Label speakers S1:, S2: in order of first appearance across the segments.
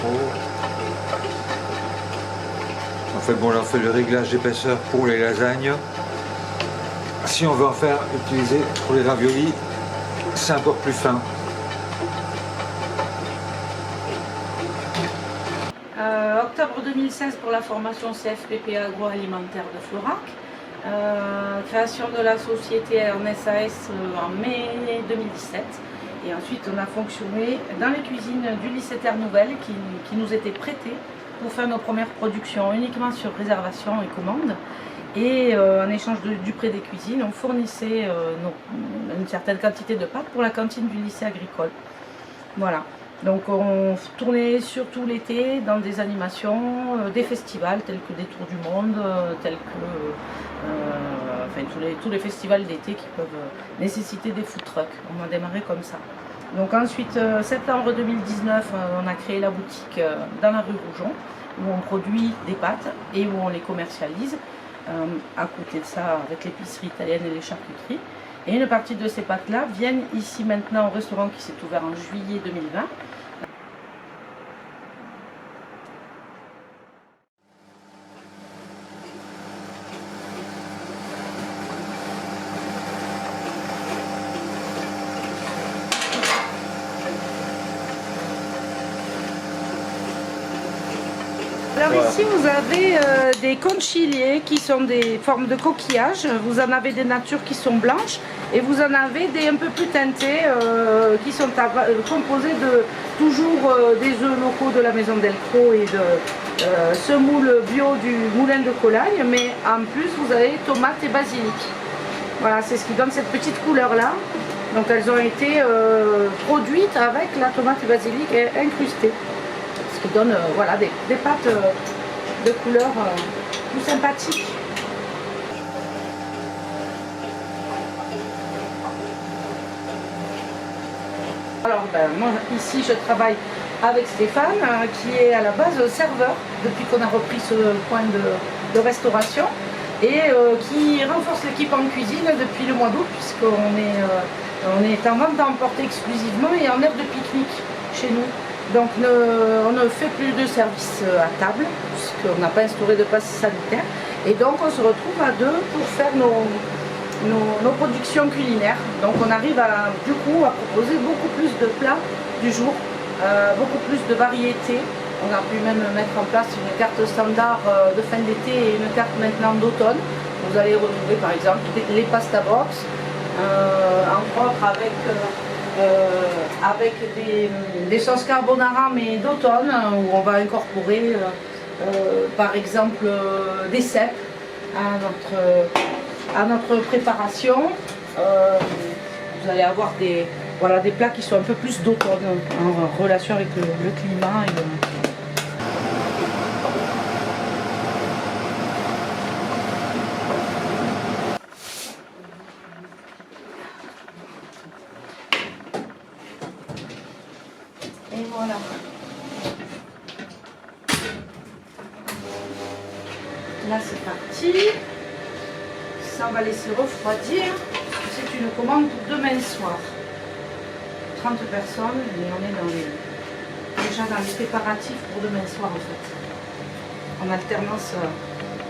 S1: trop. En fait, bon, là, on fait le réglage d'épaisseur pour les lasagnes. Si on veut en faire utiliser pour les raviolis, c'est encore plus fin.
S2: Octobre 2016 pour la formation CFPP agroalimentaire de Florac. Création de la société en SAS en mai 2017. Et ensuite on a fonctionné dans les cuisines du lycée Terre Nouvelle qui nous étaient prêtées pour faire nos premières productions uniquement sur réservation et commande. Et en échange du prêt des cuisines, on fournissait une certaine quantité de pâtes pour la cantine du lycée agricole. Voilà. Donc on tournait surtout l'été dans des animations, des festivals tels que des Tours du Monde, tels que tous les festivals d'été qui peuvent nécessiter des food trucks. On a démarré comme ça. Donc ensuite, septembre 2019, on a créé la boutique dans la rue Rougon, où on produit des pâtes et où on les commercialise. À côté de ça, avec l'épicerie italienne et les charcuteries. Et une partie de ces pâtes-là viennent ici maintenant au restaurant qui s'est ouvert en juillet 2020. Alors ici vous avez des conciliers qui sont des formes de coquillages, vous en avez des natures qui sont blanches et vous en avez des un peu plus teintées qui sont composées de toujours des œufs locaux de la maison Delcros et de semoule bio du moulin de Colagne, mais en plus vous avez tomates et basilic. Voilà, c'est ce qui donne cette petite couleur là. Donc elles ont été produites avec la tomate et basilic incrustée. Ce qui donne voilà, des pâtes de couleur plus sympathiques. Alors moi ici je travaille avec Stéphane qui est à la base serveur depuis qu'on a repris ce point de restauration et qui renforce l'équipe en cuisine depuis le mois d'août puisqu'on est en vente à emporter exclusivement et en aire de pique-nique chez nous. Donc on ne fait plus de service à table puisqu'on n'a pas instauré de passe sanitaire et donc on se retrouve à deux pour faire nos productions culinaires. Donc on arrive du coup à proposer beaucoup plus de plats du jour, beaucoup plus de variétés. On a pu même mettre en place une carte standard de fin d'été et une carte maintenant d'automne. Vous allez retrouver par exemple les pasta box, entre autres avec des sauces carbonara mais d'automne où on va incorporer par exemple des cèpes à notre préparation. Vous allez avoir des plats qui sont un peu plus d'automne en relation avec le climat. Et voilà. Là c'est parti. Ça on va laisser refroidir. C'est une commande pour demain soir. 30 personnes et on est déjà dans les préparatifs pour demain soir en fait. En alternance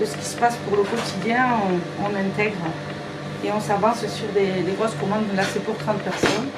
S2: de ce qui se passe pour le quotidien, on intègre et on s'avance sur des grosses commandes. Là c'est pour 30 personnes.